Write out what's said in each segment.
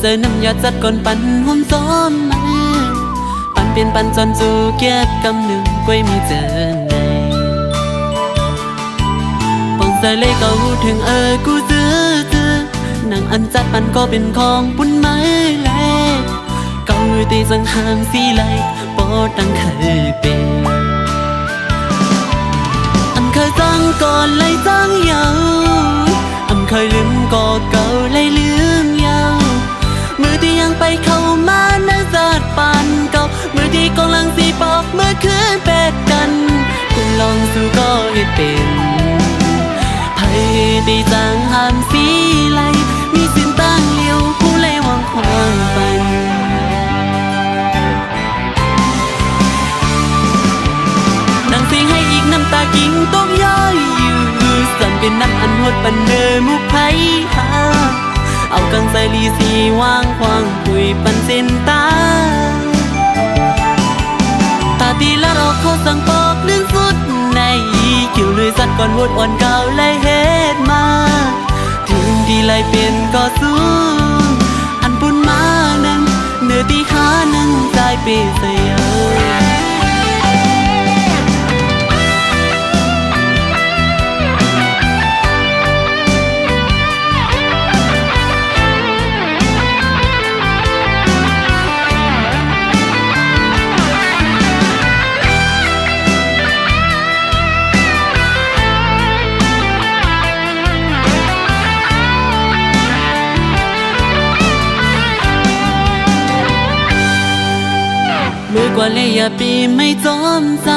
เจอน้ำยาจัดก่อนปันหุ่มซ้อนมาปันเปลี่ยนปันจนจูเกียกำหนึ่งก้วยมีเจอไงปองใส่เลยก็หูถึงกูเจอนางอันจัดปันก็เป็นของปุ่นไม้แลก็ตีสังหามสีไหลปอตั้งเคยเป็นอันเคยจังก่อนเลยจังยาวอันเคยลืมก็เก่าเลยลืมยาวมือที่ยังไปเข้ามาในจัดปันเก่ามือที่กำลังสีปอกเมื่อคืนเป็ดกันกูลองสู้ก็ให้เป็นไพ่ตีจังหามสีไหลมีสินตั้งเลี้ยวผู้เลยวางควางปันนางเสียงให้อีกน้ำตากิ่งตกย้อยอยู่สั่นเป็นน้ำอันหดปันเนอมุกไผ่หาเอากังใส่ลีสีวางควางคุยปันเส้นตาตาตีละรอเขาสั่งปอกลื่นสุดในคิวเลยสัดก่อนวดอ่อนเก่าเลยเฮ็ดมาถึงที่ไล่เปลี่ยนก็สูงอันปุ่นมานั้นเนื้อที่ขานั้นใจเปรี้ยเสียมือกว่าเลยอย่าปีไม่จอมใจ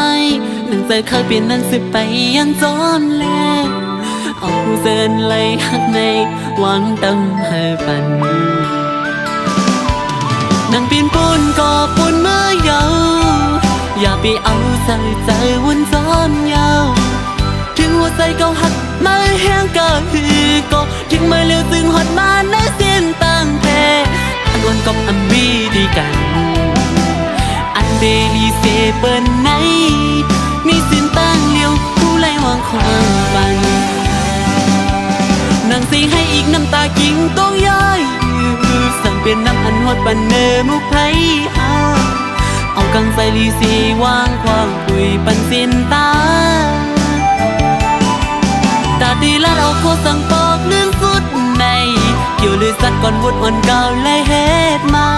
หนึ่งใจเคยเปลี่ยนนั้นสิไปยังจอมแลเอาผู้เส้นไหลหักในหวังตั้งให้ปันนางปีนปูนก่อปูนเมื่อยาวอย่าไปเอาใส่ใจวนจอมยาวถึงหัวใจเก่าหักมาแห้งก็คือก็ถึงไม่เลี้ยวซึ่งหดมาในเส้นตั้งแพ้อันวันกับอันวีดีกันอันเดลีเซเปิลไหนมีสินตั้งเลี้ยวผู้ไล่วางความปันนางเสียงให้อีกน้ำตากิ่งต้องย้อยสั่งเป็นน้ำอันหดปันเนอมุกไผ่หาเอากังใส่ลีสีวางความคุยปันสินตาตาตีละเราโคสั่งปอกเรื่องสุดในเกี่ยวเลยสัดก่อนวดอ่อนเก่าเลยเฮ็ดมา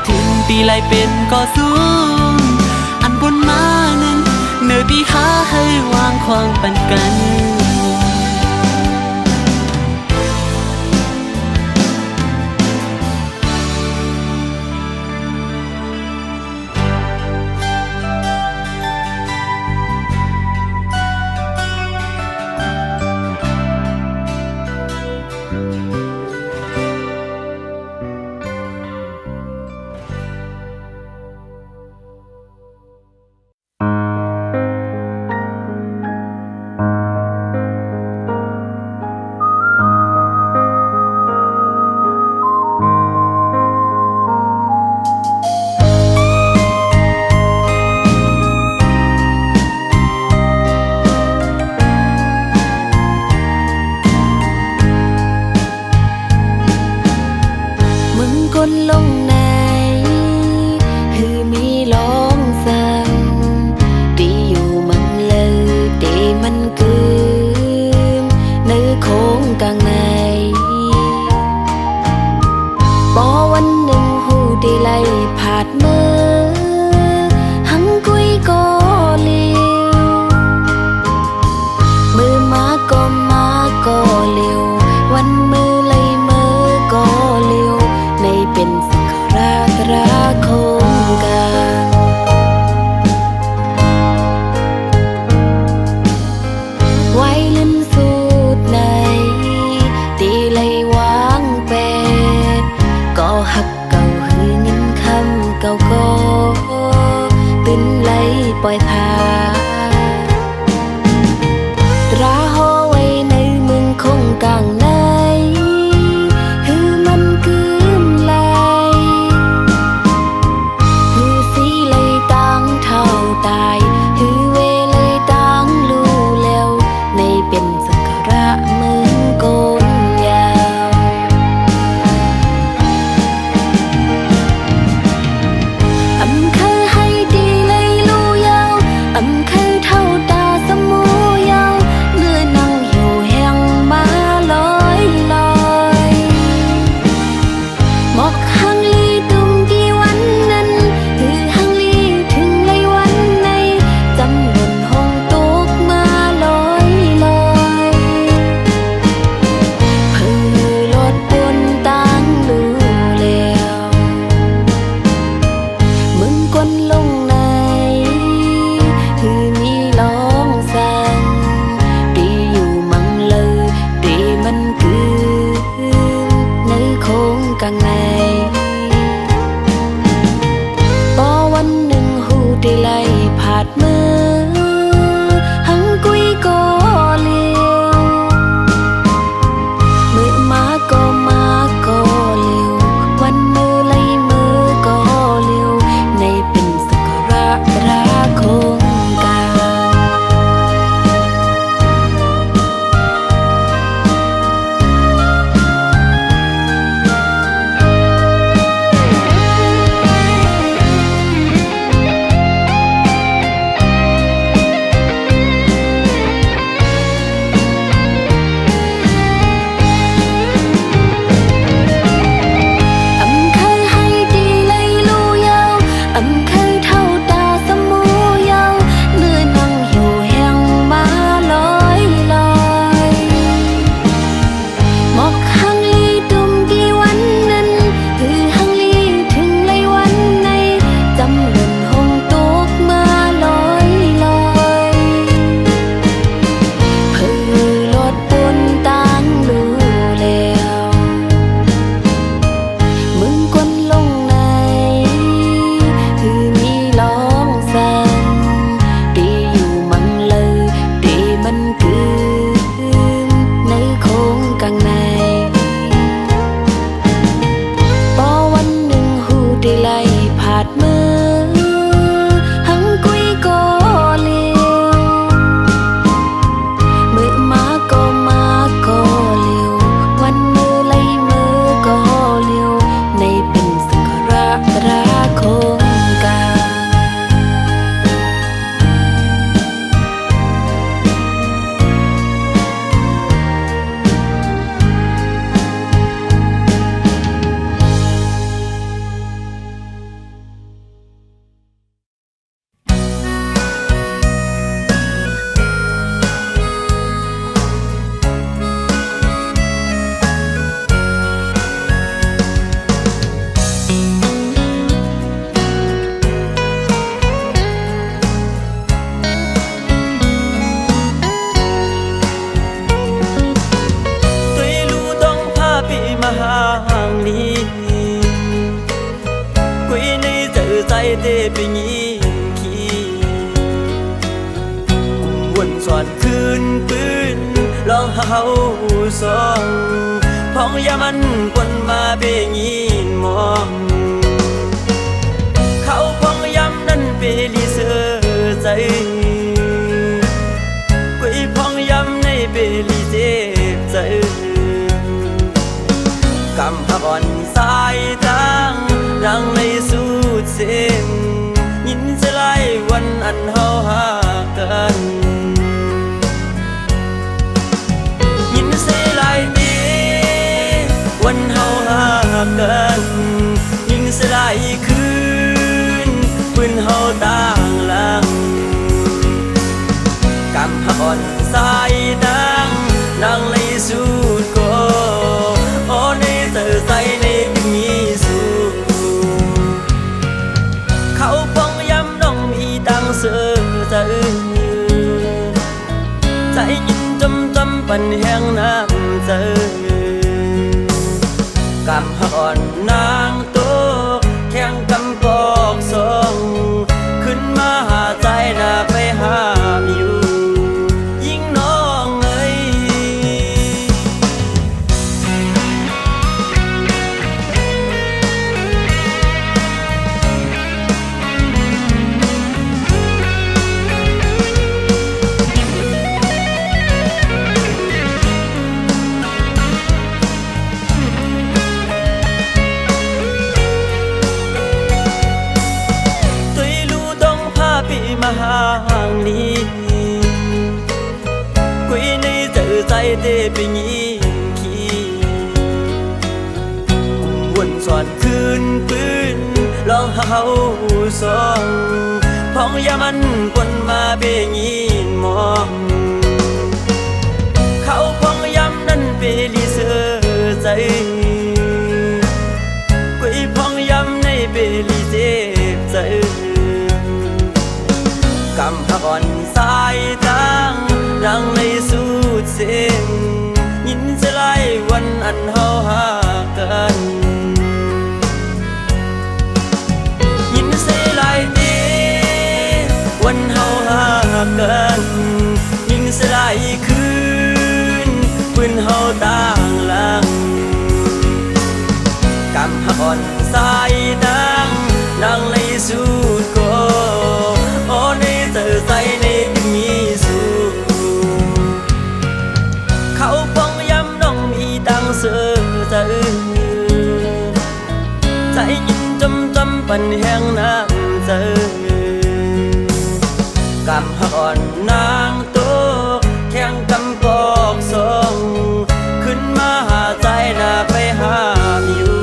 ถึงตีไล่เป็นก็สูงอันบนมานั้นเนื้อที่หาให้วางควางปันกันคนลงในคือมีลองสั่งดีอยู่มันเลยดีมันคือในโค้งกลางในพอวันหนึ่งหูดีไล่ผาดมือหังกุยก็เลี้ยวมือมาก็มาก็เลี้ยววันมือไล่มือก็เลี้ยวในเป็นสังขราตราคงกาไว้ลืมสูดในตีไลวางเป็ดก็หักเก่าหือยินคำเก่าก็ตื่นไลปล่อยพาตราหอไว้ในเมืองคงกลางใน càng ngày bỏวันหนึ่งหูได้ไล่ผาดมือหังกุยก็เลี้ยวมือมาก็มาก็เลี้ยววันมือไล่มือก็เลี้ยวในเป็นสักระราคงกาđể bình yên khi cùng buồn soạnคืน ปืน ลองเฮาสองพ้องยามันกวนมาเบยินมองเขาพ้องยำนั้นเปรีเสือใจกุยพ้องยำในเปรีเจ็บใจกำหักอ่อนสายตั้งดังในสุดเส้นยินจะไล่วันอันเฮาหากันยินเสียไล่ตีวันเฮาหากันยินเสียไล่คืนปืนเฮาต่างหลังกำหักอ่อนสายตั้งดังในสุดก็โอ้ในเธอใจในมีสูเขาพ้องย้ำน้องมีตังเสือใจใจยินจำปันแห้งน้ำใจกำหักอ่อนนางโตแข่งกำปอกสองขึ้นมาหาใจน่าไปหาอยู่ยิ่งน้องเอ้ยมาห่างนี้กุยในเจอใจเต้ไปยิงขี้กุมวนสอนคืน ปืน ลองเฮาสองพ้องยามันกวนมาเบยินมองเขาพ้องยำนั้นเปรีเสือใจกุยพ้องยำในเปรีเจ็บใจกำหักอ่อนสายตั้งดังในสุดเส้นยินจะไล่วันอันเฮาหากัน ำหักอ่อนสายนางในสุดก็โอ้ในเธอใจในมีสูเขาป้องย้ำน้องมีตังเสือใจใจยินจำปันแห้งน้ำใจกำหักอ่อนนางโตแข่งกำปอกสองขึ้นมาหาใจน่าไปหาอยู่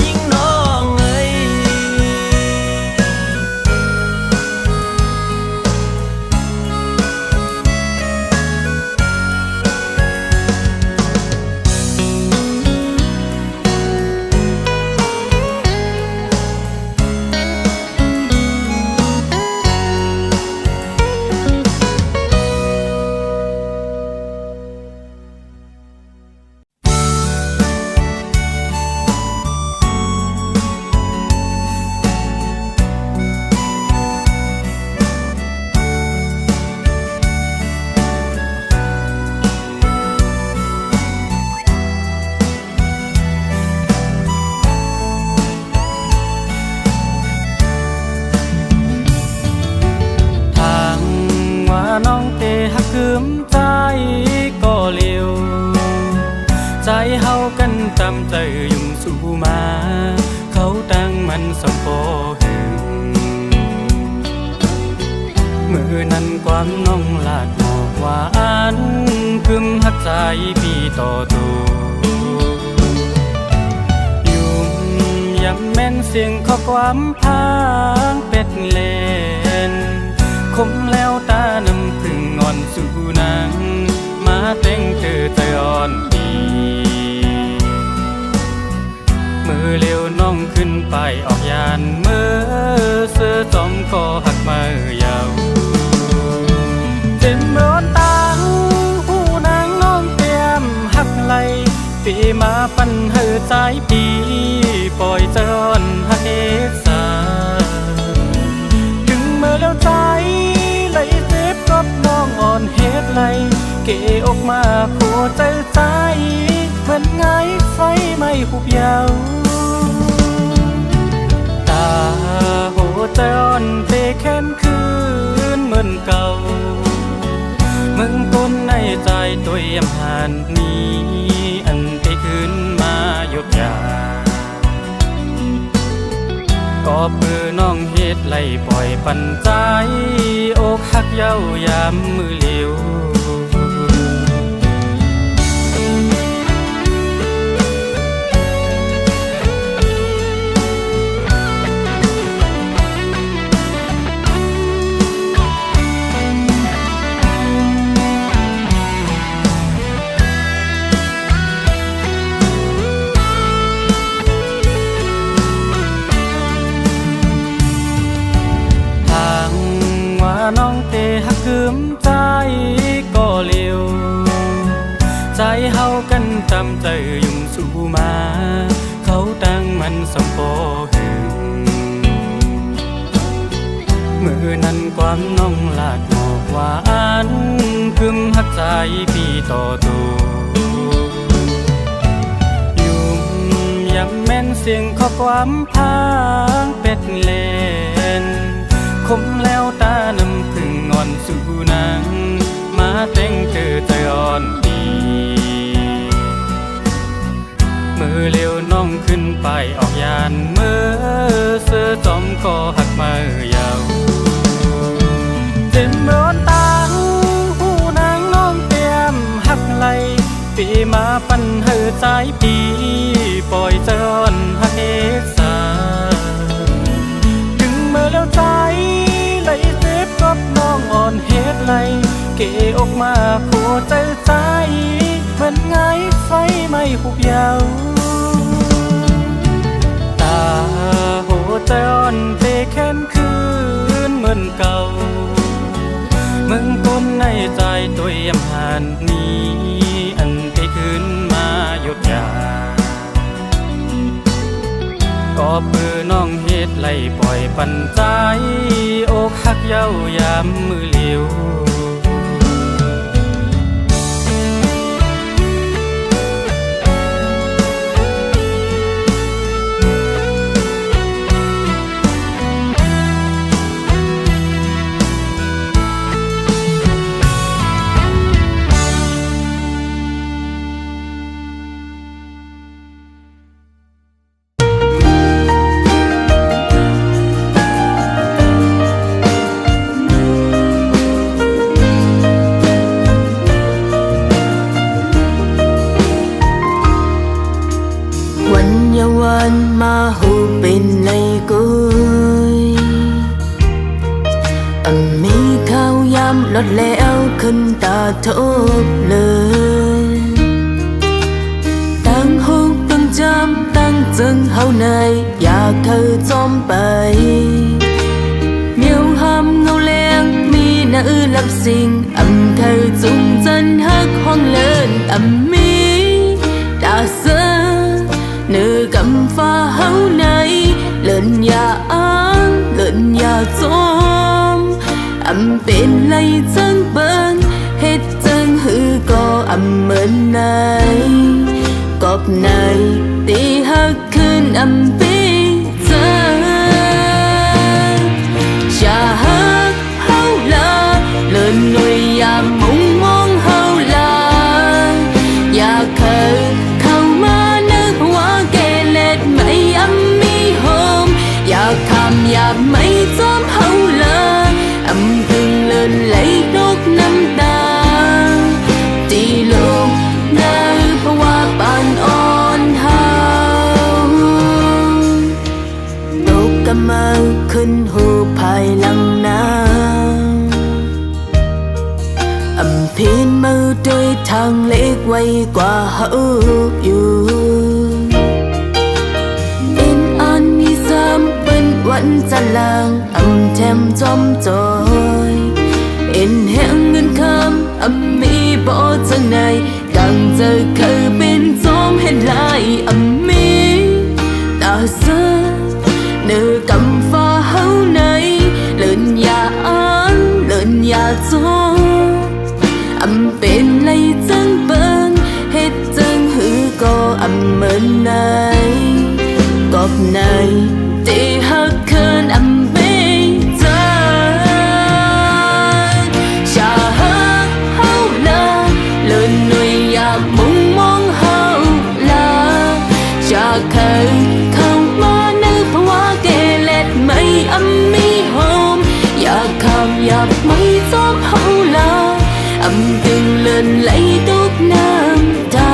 ยิ่งน้องเอ้ยน้องเตหักคืมใจก็เลี้ยวใจเฮากันตามใจยุ่งสู่มาเขาตั้งมันสมโพหึงมือนั้นความน้องลาดหมอกหวานคืมหักใจพี่ต่อตัวยุ่มยำแม่นเสียงข้อความพางเป็ดเลนคมแล้วตาน้ำพึ่งอ่อนสู่นางมาเต้งเธอใจอ่อนดีมือเร็วน้องขึ้นไปออกยานมือเสื้อจอมก็หักมือยาวเต็มร้อนตาหูนางน้องเตรียมหักไหลปีมาปันเหือใจปีปล่อยเจอนหักเอสาถึงเมื่อแล้วใจไหลเจ็บกับน้องอ่อนเฮ็ดไหลเกออกมาโคใจใจเหมือนไงไฟไม่หุบยาวตาโหใจอ่อนเตะแค้นคืนเหมือนเก่ามึงก้นในใจตัวเยี่ยมหันนี้อันเตะคืนมาหยุดยาก็เพื่อน้องเฮ็ดไล่ปล่อยปันใจอกหักเย้ายามมือเหลียวน้องเตหักคืมใจก็เลี้ยวใจเฮากันตามใจยุ่งสู่มาเขาตั้งมันสมโพหึงมือนั้นความน้องลาดหมอกหวานคืมหักใจพี่ต่อตัวยุ่มยำแม่นเสียงข้อความพางเป็ดเลนคมแล้วตาน้ำพึ่งอ่อนสู่นางมาเต้งเธอใจอ่อนดีมือเร็วน้องขึ้นไปออกยานมือเสื้อจอมก็หักมือยาวเต็มร้อนตาหูนางน้องเตรียมหักไหลปีมาปันเหือใจปีปล่อยใจอ่อนหักเอสาถึงเมื่อแล้วใจไหลเจ็บกับน้องอ่อนเฮ็ดไหลเกออกมาโคใจใจเหมือนไงไฟไม่หุบยาวตาโหใจอ่อนเตะแค้นคืนเหมือนเก่ามึงก้นในใจตัวเยี่ยมหันนี้อันเตะคืนมาหยุดยาก็เพื่อน้องเฮ็ดไล่ปล่อยปันใจอกหักเย้ายามมือเหลียว ยาวันมาหูเป็นในกุยมีข้าวยำลดแล้วขึ้นตาทบเลยตั้งหูตั้งจำตั้งจึงเฮาในอยากเธอจอมไปเมียวหำเงาแรงมีหน้าลับสิ่งเธอจุงจันฮักห้องเลินมีดาเซอเนื้อกำฟ้าเฮาในเลินอย่าอ้างเลินอย่าจอมเป็นไรจังเบิ้นเฮ็ดจังหือก็เหมือนไหนกอบไหนตีฮักคืนปีเจอจะฮักเฮาลาเลินหน่วยอย่ามุ่งมองเฮาลาอย่าเคยเข้ามานึกว่าเกเล็ดไม่มีโฮมอย่าคำอย่าไม่จอมเฮาลาถึงเลินไหลนกน้ำตาตีลงในภาวะปานอ่อนเฮาตกกำมาขึ้นหูภายหลังน้ำพินมือด้วยทางเล็กไว้กว่าเฮาอยู่เป็นอันมีซ้ำเป็นวันจะลางแถมจอมจอยเอ็นแห้งเงินคำมีบ่จังไหนกังเจอเคยเป็นจอมเห็นลายมีตาเสือเนื้อกำฟ้าเฮาในเลินอย่าอ้างเลินอย่าจอเป็นไรจังเปิ้นเฮ็ดจังหือก็เหมือนไหนกอบไหนตีฮักเคินเคยเข้ามานึกว่าเกเล็ดไม่มีโฮมอยากคำอยากไม่จอมเฮาลาตึงเลินไหลตุกน้ำตา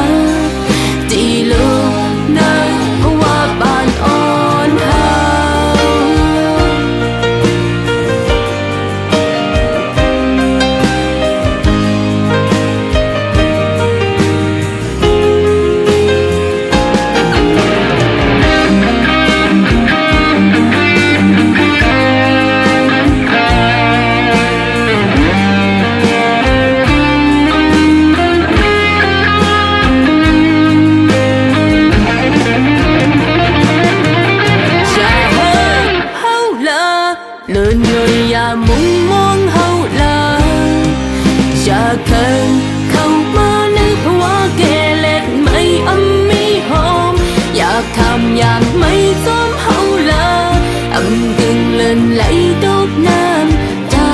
ตีลูกน้ำเพราะว่าบานอ่อนเฮาเลินเลยอย่ามุ่งมองเฮาลาอย่าเคยเข้ามานึกว่าเกเล็ดไม่มีโฮมอยากทำอยากไม่จอมเฮาลากึ่งเลินไหลตกน้ำตา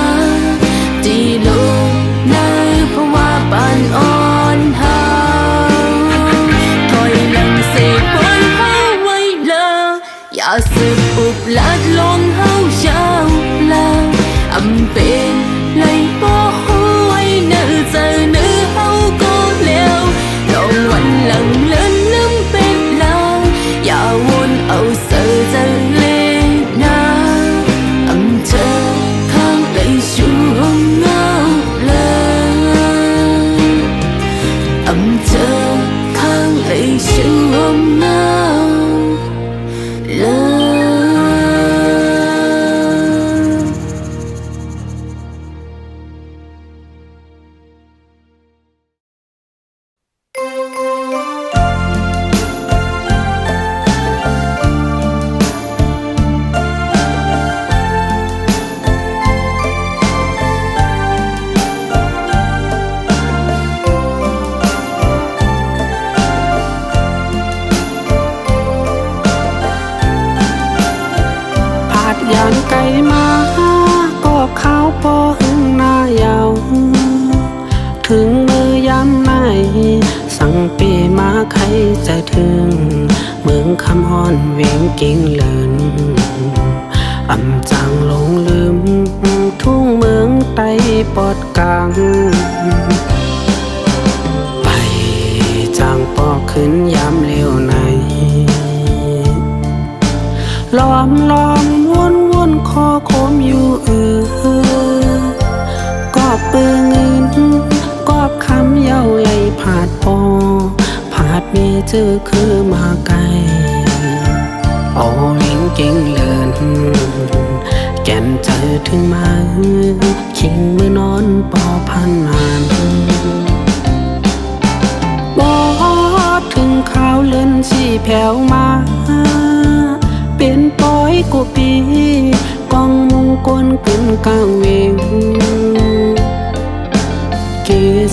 ที่ลูกในเพราะว่าปานอ่อนเฮาถอยหลังเสกบนเฮาไว้ละอย่าสืบอุบลัดลงเฮาเช้าเป็นไรบ่หูไว้เนื้อเจอเนื้อเฮาก็เลี้ยวลองวันหลังเลินลืมเป็นลางอย่าวนเอาเสือเจอเล่นาเธอข้างไหลชูห้องเงาเลยเธอข้างไหลชูห้องเงาเลยไก่มาก็ข้าวปอหึงหน้ายาวถึงมือยามไหนสั่งปีมาใครจะถึงเมืองคำฮ้อนเวียงกิ่งเลินจางลงลืมทุ่งเมืองไต้ปอดกลางไปจางปอขึ้นยามเลี้ยวใน ล้อมล้อมวนวนคอโคมอยู่กอบเปื้อเงินกอบคำเย้าไหลผาดปอผาดเมเจอคือมาไกลโอเลี้ยงเก่งเลินแก่นเจอถึงมาคิงมือนอนปอพันนานบอถึงข้าวเลินสีแผ่วมาเป็นปอยกูปีกองมุงกลกึนกลางเวงเก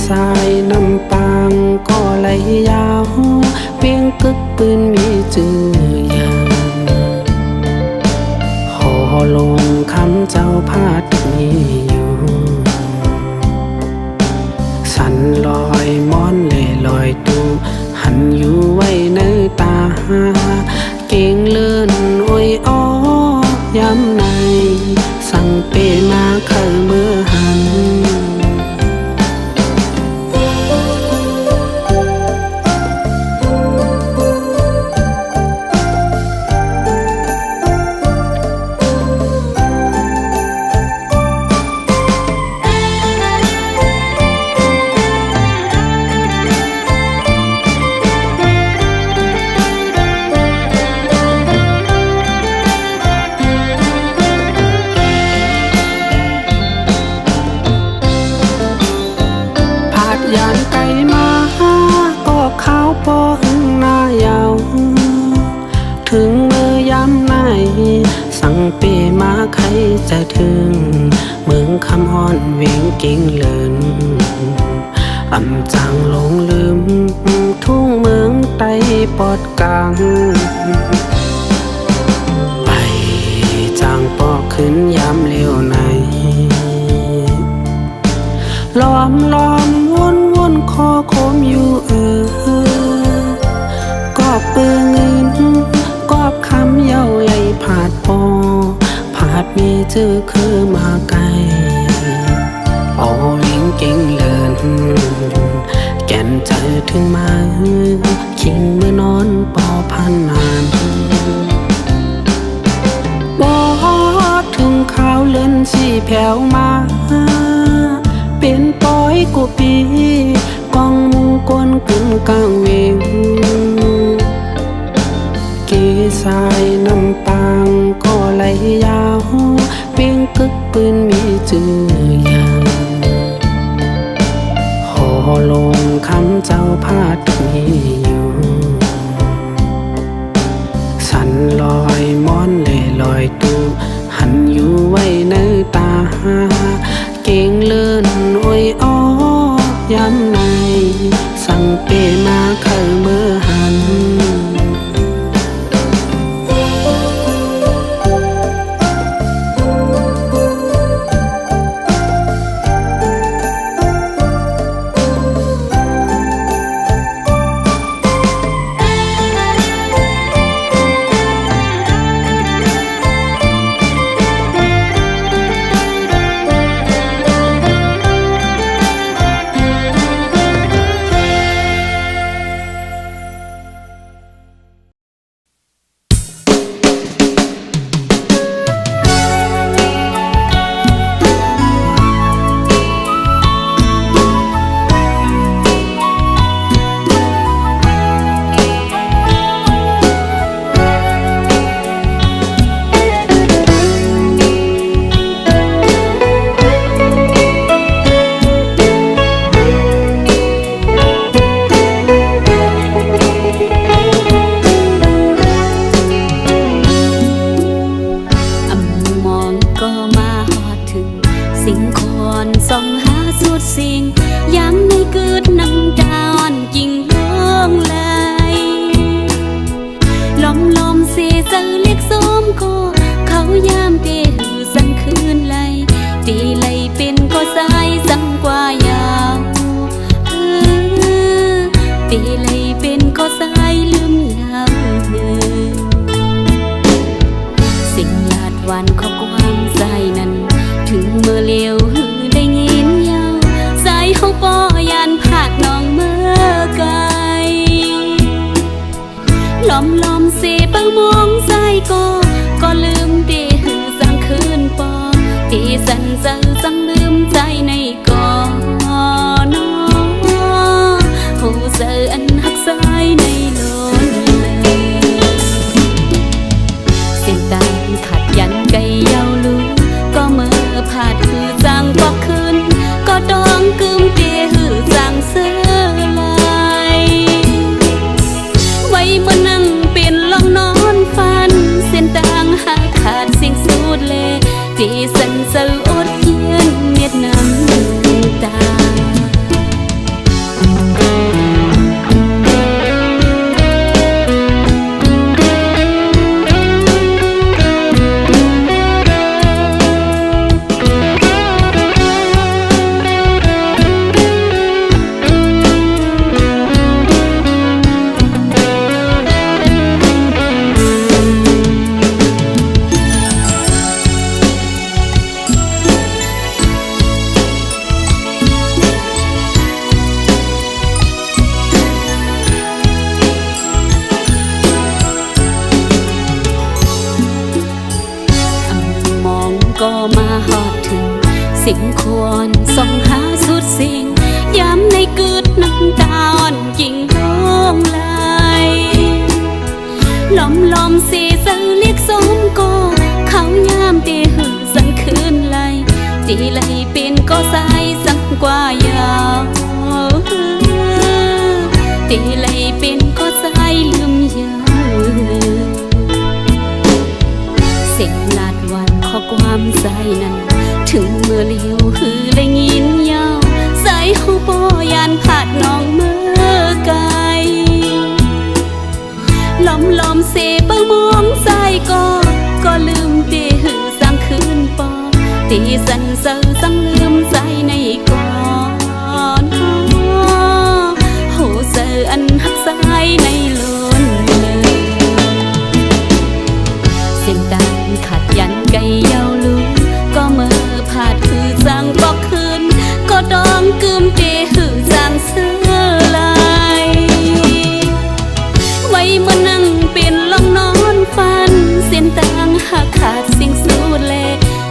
สายน้ำปางก็ไหลยาวเวียงกึกปืนมีจื่อยางหอลงคำเจ้าพาดมีอยู่สันลอยม้อนเล่ลอยตูหันอยู่ไว้ในตาเก่งเลื่อนโอ้ยอ้อยำในสั่งเปมาเคยเมื่อหันยานไก่มาก็ข้าวปอหึงหน้ายาวถึงเมื่อยามไหนสั่งเปมาใครจะถึงเมืองคำฮ้อนเวียงเก่งเลินอำจางหลงลืมทุ่งเมืองไต้ปอดกลางไปจางปอขึ้นยามเลี้ยวในล้อมล้อมวนวนคอโคมอยู่กอบเปื้อเงินกอบคำเย้าไหลผาดปอผาดเมเจอคือมาไกลโอเลี้ยงเก่งเลินแก่นเจอถึงมาคิงเมื่อนอนปอพันนานบอถึงข้าวเล่นสีแผ่วมาเป็นปอยกูปีกองมุงกลกึนกลางเวงเกสายน้ำปางก็ไหลยาวเวียงกึกปืนมีจื่อยางหอลงคำเจ้าพาดมีอยู่สันลอยม้อนเล่ลอยตูหันอยู่ไว้ในตาเก่งเลื่อนโอ้ยอ้อยำในสั่งเปมาเคยเมื่อหันวันข้อความใจนั้นถึงเมื่อเลี้ยวได้ยินยาวสายเขาปอยันผักน้องเมื่อไกลล้อมเสเปิงมองใจก็ ก็มาหอดถึงสิ่งควรส่องหาสุดสิ่งย้ำในกึดน้ำตาอ่อนยิ่งร้องไหลลมสีเสือเรียกสมก็เขายามตีหือสั่งคืนไหลตีไหลเป็นก็ใสสั่งกว่ายาวตีไหลเป็นก็ใสลืมยาวเสียงลาดวันข้อความใส่นั้นถึงเมื่อเลี้ยวหือได้ยินยาวใส่หูปอยานผาดน้องเมื่อไกลลมเสเปิงมองใส่ก็ลืมตีหือสั่งคืนปอตีสันเซอสั่งลืมใจในก่อนโหเซออันหักสายในล้นเส้นตางขาดยันไกยาวลูก็เมื่อผาดหือสั่งบอกคืนก็ดองกึมตีหือสั่งเสื้อลายไว้เมื่อนั่งเป็นลองนอนฟันเส้นตางหักขาดสิ่งสูดแล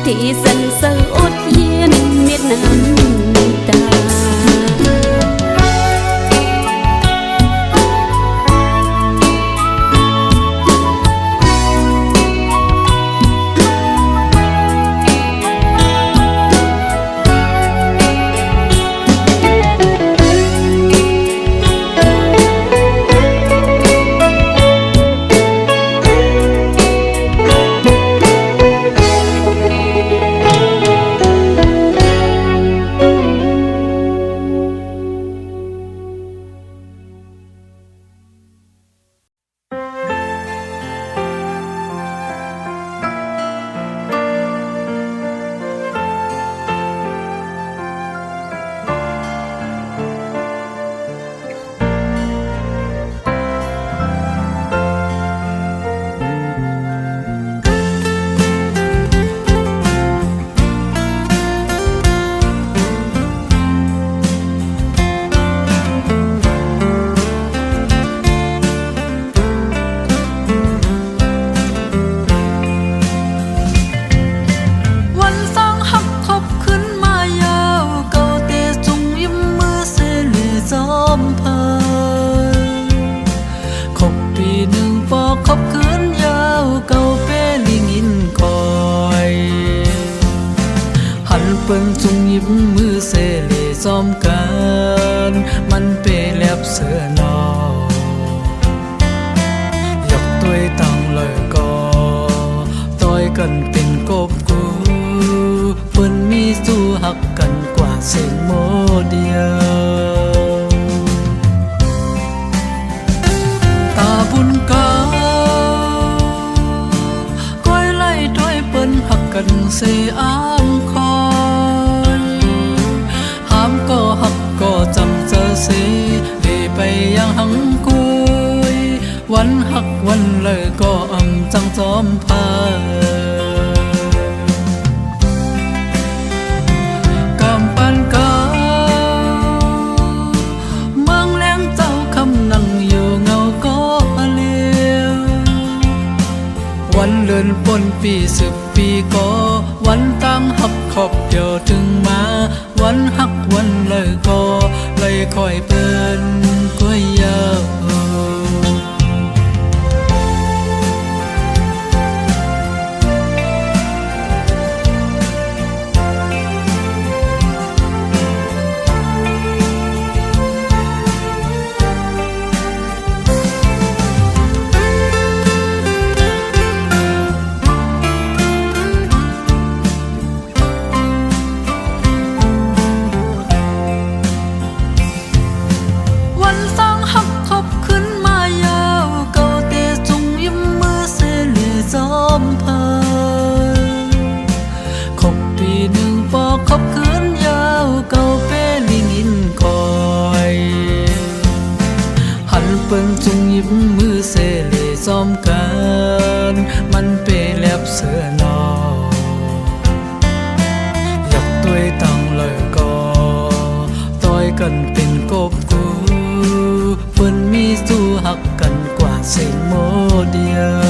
ที่สันเสออดเย็นเม็ดน้ำตาเปิ้งจุงยิ้มมือเสเลซ้อมกันมันเปแลบเสือนอยกตัวตังเลยก็ต่อยกันเป็นกบกูเปิ้นมีสู้หักกันกว่าเสียงโมเดียวตาบุญกาก้อยไล่ถ้อยเปิ้นหักกันเสียอ้างคอยห้ามก็หักก็จำเจอเสียดีไปยังหังกุยวันหักวันเลยก็อำจังจอมพากำปันกาเมืองแรงเจ้าคำนั่งอยู่เงาก็เลี้ยววันเลื่อนปนปี10 ปีก็วันตั้งหักขอบเดียวถึงมาวันหักวันเลยก็เลยคอยเป็นก้อยยาวเปิ้งจุงยิ้มมือเสเลซ้อมกันมันเปแลบเสือนอยากตัวตังเลยก็ต่อยกันเป็นกบกูเปิ้นมีสู้หักกันกว่าเสียงโมเดียว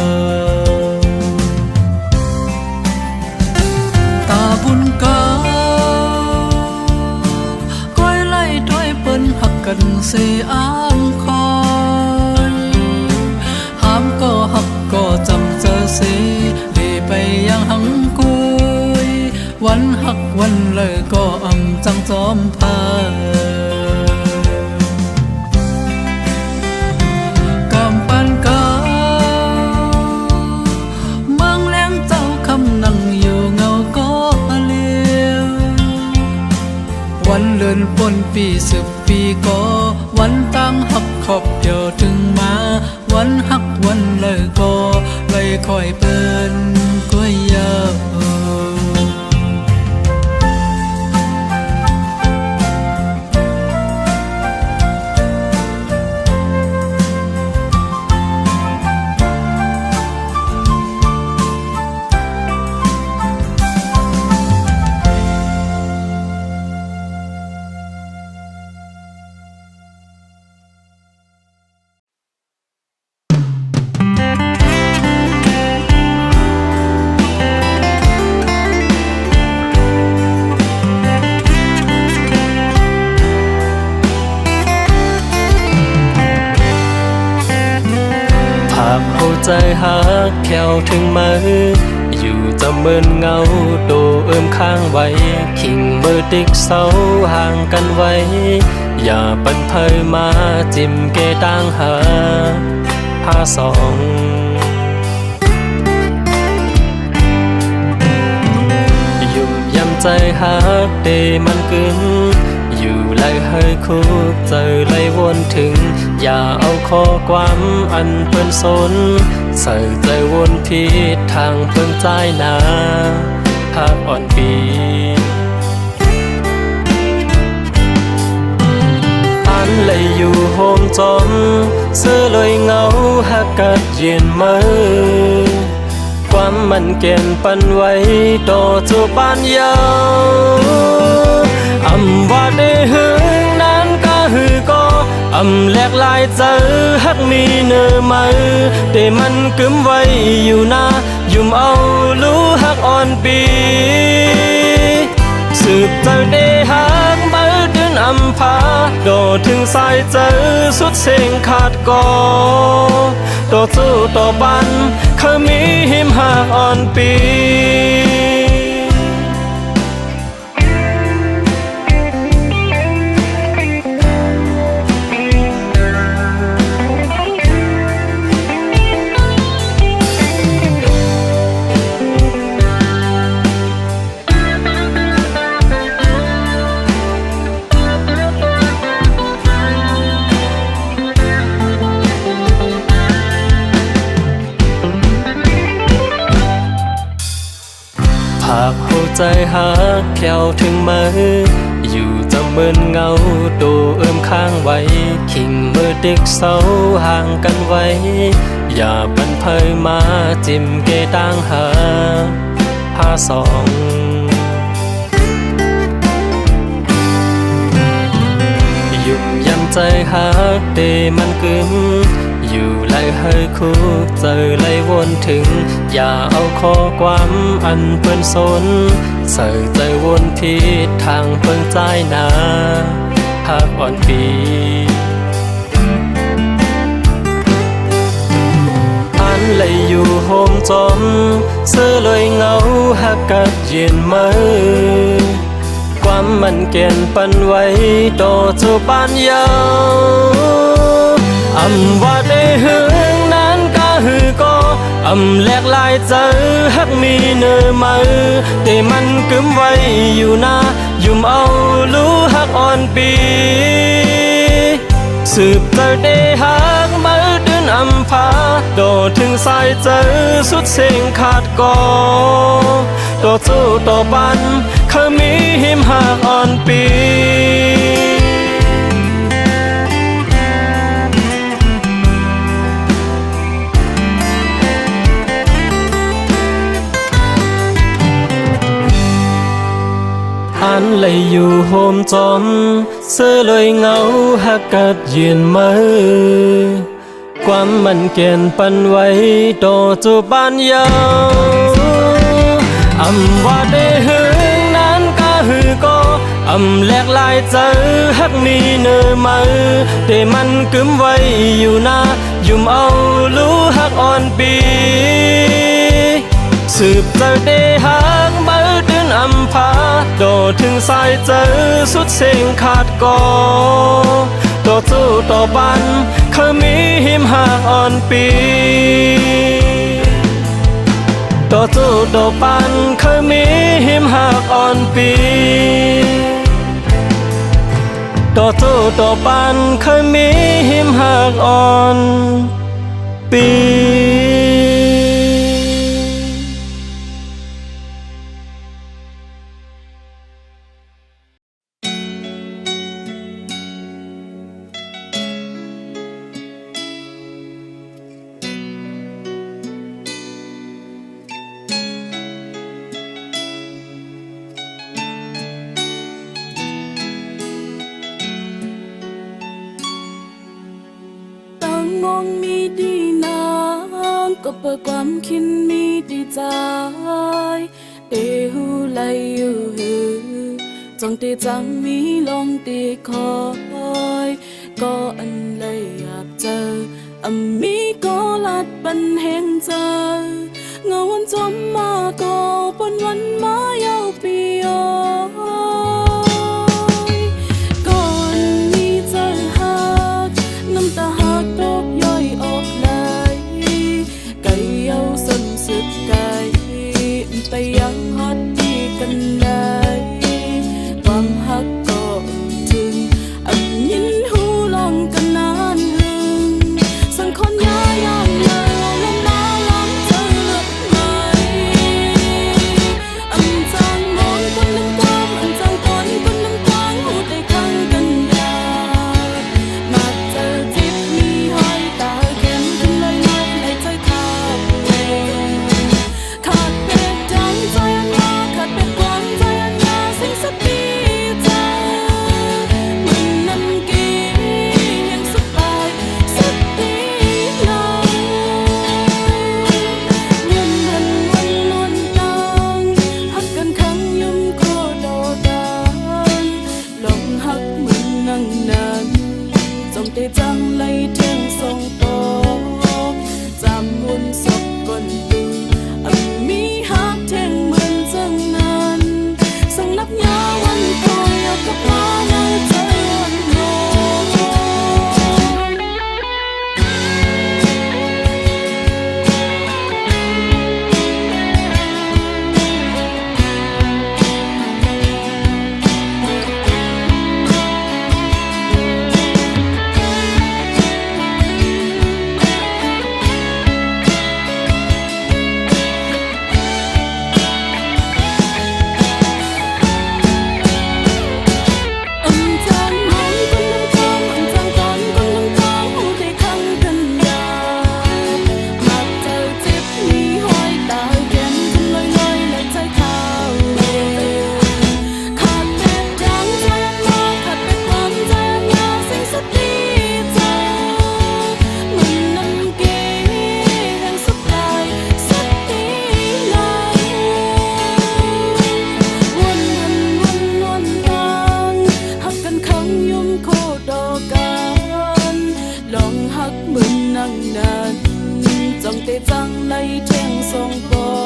สีอ้างคอยห้ามก็หักก็จำเจอสีดีไปยังหังกุยวันหักวันเลยก็อำจังจอมพากำปันกาเมืองแรงเจ้าคำนั่งอยู่เงาก็เลี้ยววันเลือนปนปี10 ปีก็วันตั้งหักขอบเดียวถึงมาวันหักวันเลยก็เลยคอยเป็นก้วยยาหัวใจหักแควถึงมืออยู่จะเมินเงาโดเอิมข้างไว้ขิงมือติ๊กเสาห่างกันไว้อย่าปันเพยมาจิ้มเกต่างหาผ้าสองยุ่มยำใจหักเดมันกึนอยู่ไล่ให้คุกเจอไล่วนถึงอย่าเอาข้อความอันเปิ้นสนใส่ใจวนผิดทางเพิ่งใจนาภาพอ่อนปีอันเลยอยู่โฮมจอมเสื้อเลยเงาหักกัดเย็นมือความมันเก่นปันไว้ต่อจูปานยาวอำว่าได้หึงนั้นก็หือก็อำแหลกลายเจอหักมีเนื้อมือแต่มันกึมไว้อยู่นะยุ่มเอารู้หักอ่อนปีสืบเจอได้หักมือเดินอำพาโดดถึงสายเจอสุดเสียงขาดก่อต่อสู้ต่อปันเคยมีหิมหักอ่อนปีหากหัวใจหักแควถึงมืออยู่จะเมินเงาโดเอิมข้างไว้ขิงมือติ๊กเสาห่างกันไว้อย่าปันเพยมาจิ้มเกต่างหาผ้าสองยุ่มยำใจหักเดมันกึมอยู่ไล่ให้คุกเจอไล่วนถึงอย่าเอาข้อความอันเปิ้นสนใส่ใจวนผิดทางเพิ่งใจนาภาพอ่อนปีอันเลยอยู่โฮมจอมเสื้อเลยเงาหักกัดเย็นมือความมันเก่นปันไว้ต่อจูปานยาวอำว่าได้หึงนั้นก็หือก็อำแหลกลายเจอหักมีเนื้อมือแต่มันกึมไว้อยู่นะยุ่มเอารู้หักอ่อนปีสืบเจอได้หักมือเดินอำพาโดดถึงสายเจอสุดเสียงขาดก่อต่อสู้ต่อปันเคยมีหิมหักอ่อนปีอันเลยอยู่โฮมจอมเสื้อเลยเงาหักกัดเย็นมือความมันเก่นปันไว้ต่อจูปานยาวอำว่าได้หึงนั้นก็หือก็อ แหลกลายเจอฮักมีเนื้อมือแต่มันกึมไว้อยู่นะยุ่มเอารู้ฮักอ่อนปีสืบเจอได้ฮักเบิดเดือนพาโดถึงสายเจอสุดเสียงขาดกอต่อสู้ต่อปันเคยมีหิมหักอ่อนปีต่อสู้ต่อปันเคยมีหิมหักอ่อนปีต่อสู้ต่อปันเคยมีหิมหักอ่อนปีมองมีดีนางก็เปิดความคิดมีดีใจเตหูไหลอยู่จงเตจังมีลองเตคอยก็อันเลยอยากเจอมีก็ลัดปันแห่งเจอเงาวันจมมาก็ปนวันมายาวปียก่อนมีเจอหักน้ำตาหักตกย่อยออกไหลไก่เย้าสันสุดไก่ไปยังฮอดดีกันได้ความหักก็ถึงยินหูลองกันนานหึงสังคนย้ายยามเลยลมน้ำล้ำเจอเลือดไหมจางมองคนน้ำตามจางคนน้ำตางหูได้คังกันยามาเจอจิบมีห้อยตาเข็มขึ้นลอยๆในใจขาดเองขาดเป็ดจังใจอันยาขาดเป็ดกวางใจอันยาสิ่งสติใจมันนั่นกี่ยังสบายสติเราเวียนวันวันนวลตังหักกันครั้งยุ่มโคโดดันลองหักเหมือนนั่งนั้นจงเตจังไล่เทียงทรงโตจำวนศพก่อนดูมีหักเทียงเหมือนจังนั้นสังนับยาวันคอยเอากับมาในใจวันโน จังไล่เทียงทรงปอ